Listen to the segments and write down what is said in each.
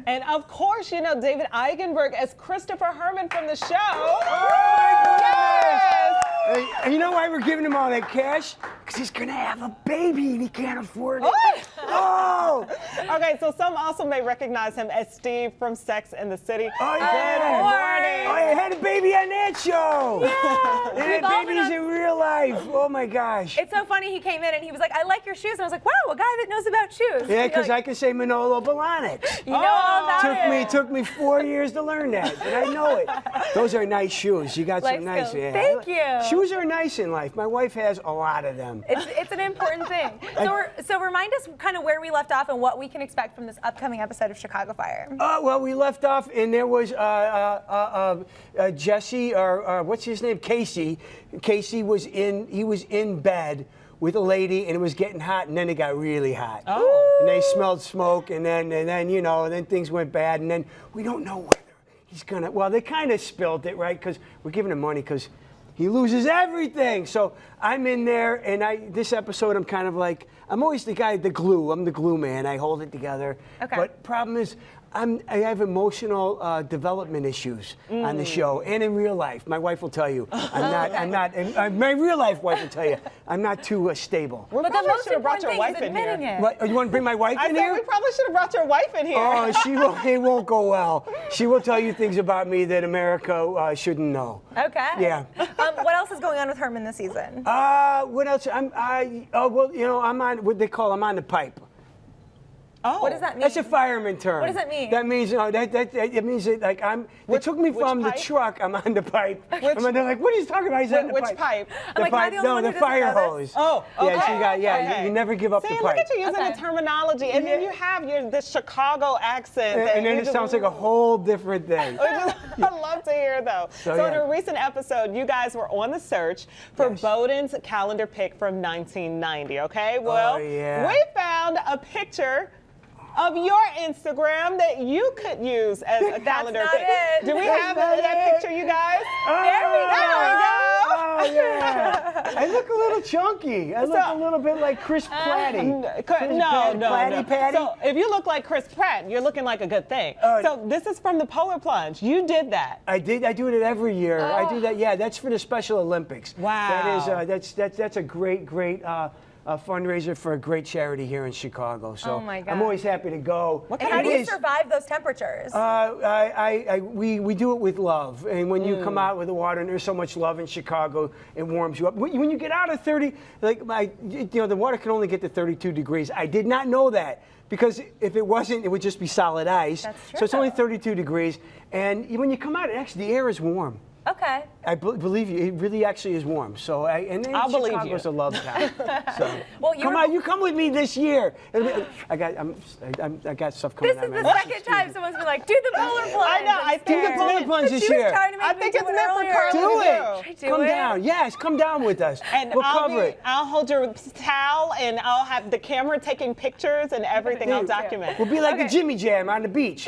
And of course, you know David Eigenberg as Christopher Herman from the show. Oh my goodness! Yes! And you know why we're giving him all that cash? Because he's gonna have a baby and he can't afford it. Oh! Okay, so some also may recognize him as Steve from Sex and the City. Oh, Good yeah. morning. Oh, you had a baby on that show. Yeah. And that baby's in real life. Oh my gosh. It's so funny. He came in and he was like, "I like your shoes," and I was like, "Wow, a guy that knows about shoes." Yeah, because I can say Manolo Blahniks. You know all about it. Took me 4 years to learn that, but I know it. Those are nice shoes. You got some nice. Skills. Yeah. Thank you. Shoes are nice in life. My wife has a lot of them. It's an important thing. So remind us kind of where we left off and what we can expect from this upcoming episode of Chicago Fire. Well, we left off, and there was Jesse, or what's his name, Casey. Casey was in bed with a lady, and it was getting hot, and then it got really hot. Oh. And they smelled smoke, and then you know, and then things went bad, and then we don't know whether he's gonna. Well, they kind of spilled it, right? Because we're giving him money because he loses everything. So I'm in there, and this episode, I'm kind of like, I'm always the guy, the glue. I'm the glue man. I hold it together. Okay. But problem is, I have emotional development issues on the show and in real life. My wife will tell you, my real life wife will tell you, I'm not too stable. We But the probably most should have brought important your thing wife is in here. admitting it. What, you want to bring my wife I in said here? we probably should have brought your wife in here. Oh, it won't go well. She will tell you things about me that America shouldn't know. Okay. Yeah. What else is going on with Herman this season? What else? I'm on what they call, I'm on the pipe. Oh. What does that mean? That's a fireman term. What does that mean? That means, it means that, like, they took me from the pipe? truck, I'm on the pipe. And they're like, what are you talking about? He's on the Which pipe. pipe? I'm like, am I the only one who the doesn't fire know this? hose. Oh, okay. Yeah, you never give up See, the look pipe. at you using Okay. the terminology, and then you have this Chicago accent. And then it sounds like a whole different thing. I love to hear, though. So in yeah. a recent episode, you guys were on the search for Yes. Bowden's calendar pick from 1990, okay? Well, yeah. we found a picture of your Instagram that you could use as a calendar not pick. it. Do we That's have not that it. picture, you guys? There we go. Oh, yeah. I look a little chunky. I look a little bit like Chris Platty. No. Platty Patty? So if you look like Chris Pratt, you're looking like a good thing. So this is from the Polar Plunge. You did that. I do it every year. I do that. Yeah, that's for the Special Olympics. Wow. That is that's a great fundraiser for a great charity here in Chicago. So Oh my I'm always happy to go. And how do you survive those temperatures? We do it with love, and when you come out with the water, and there's so much love in Chicago, it warms you up. When you get out of 30, the water can only get to 32 degrees. I did not know that. Because if it wasn't, it would just be solid ice. That's true. So it's only 32 degrees, and when you come out, the air is warm. Okay. I believe you. It really actually is warm. So I'll believe you. Chicago's a love town. So Well, you come with me this year. I got stuff coming. This is the second time someone's been like, do the polar plunge. I know, I think the polar plunge this She was year. trying to make I me think do it's it meant for earlier. Carly Do to it. Should I do Come it? down. Yes, come down with us. And We'll cover it. I'll hold your towel, and I'll have the camera taking pictures and everything. I'll document. We'll be like the Jimmy Jam on the beach.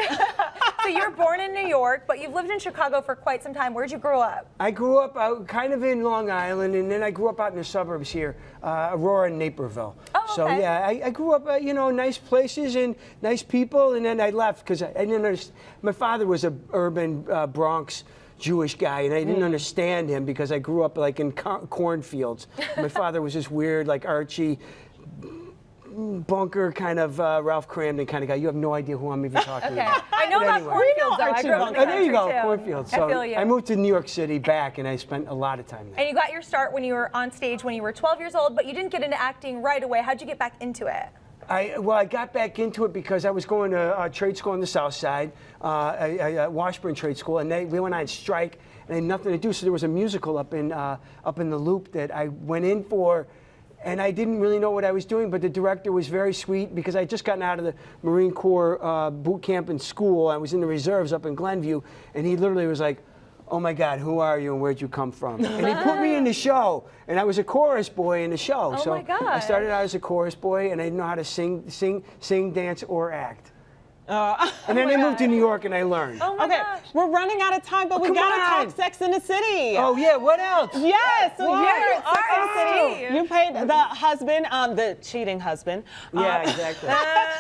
So you were born in New York, but you've lived in Chicago for quite some time. Where'd you grow up? I grew up kind of in Long Island, and then I grew up out in the suburbs here, Aurora and Naperville. Oh, So okay. yeah, I grew up, nice places and nice people, and then I left because I didn't understand. My father was a urban Bronx Jewish guy, and I didn't understand him because I grew up like in cornfields. My father was this weird, like Archie, bunker kind of Ralph Cramden kind of guy. You have no idea who I'm even talking Okay. about. I know But about anyway. cornfields, though. I Archie grew up in the Oh, there you go, country, too. cornfields. I So feel you. I moved to New York City back, and I spent a lot of time there. And you got your start when you were on stage when you were 12 years old, but you didn't get into acting right away. How'd you get back into it? I got back into it because I was going to trade school on the South Side, Washburn Trade School, and we went on strike, and they had nothing to do. So there was a musical up in the Loop that I went in for, and I didn't really know what I was doing. But the director was very sweet because I had just gotten out of the Marine Corps boot camp in school. I was in the reserves up in Glenview, and he literally was like, "Oh my God, who are you and where'd you come from?" And he put me in the show, and I was a chorus boy in the show. Oh so my God. I started out as a chorus boy, and I didn't know how to sing, dance, or act. And then I moved to New York and I learned. Oh my Okay, gosh. we're running out of time, but we come gotta on. talk Sex in the City. Oh yeah, what else? Yes, so What? you're at Sex in the Oh. City. You played the husband, the cheating husband. Yeah, exactly.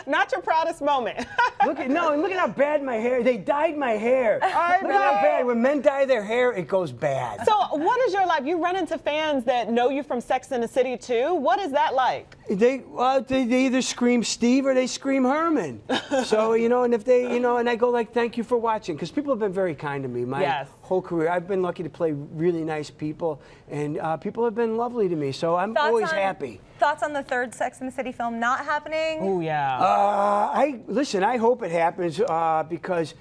Not your proudest moment. Look at how bad my hair. They dyed my hair. I Look at how know. bad. When men dye their hair, it goes bad. So what is your life? You run into fans that know you from Sex in the City too. What is that like? They either scream Steve or they scream Herman. So, and if they, and I go like, thank you for watching, because people have been very kind to me my whole career. I've been lucky to play really nice people, and people have been lovely to me. So I'm always happy. Thoughts on the third Sex and the City film not happening? Oh yeah. I hope it happens because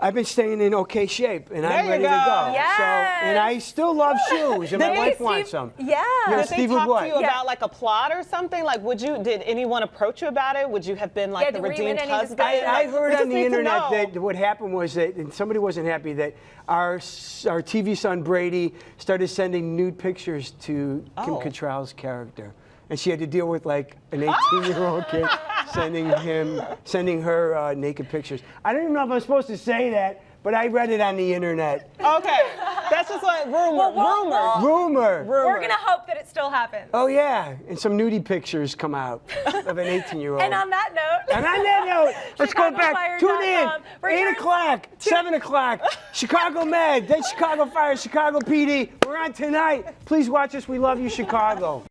I've been staying in okay shape, and I'm you ready to go. go. Yes. So, and I still love shoes, and my Maybe wife wants Steve- some. Yeah. Yeah, Did they Steve would talk what? to you about like a plot or something? Like, did anyone approach you about it? Would you have been like Yeah, the were you in redeemed any husband? discussion? I heard We just on the need to internet know. that what happened was that and somebody wasn't happy that our TV son Brady started sending nude pictures to Kim Oh. Cattrall's character, and she had to deal with like an 18-year-old kid sending her naked pictures. I don't even know if I'm supposed to say that, but I read it on the internet. Okay, that's just like rumor. Rumor. We're going to hope that it still happens. Oh yeah, and some nudie pictures come out of an 18-year-old. And on that note, And on that note, let's go back. Tune in. ChicagoFire.com. 8 o'clock, 7 o'clock. Chicago Med, then Chicago Fire, Chicago PD. We're on tonight. Please watch us. We love you, Chicago.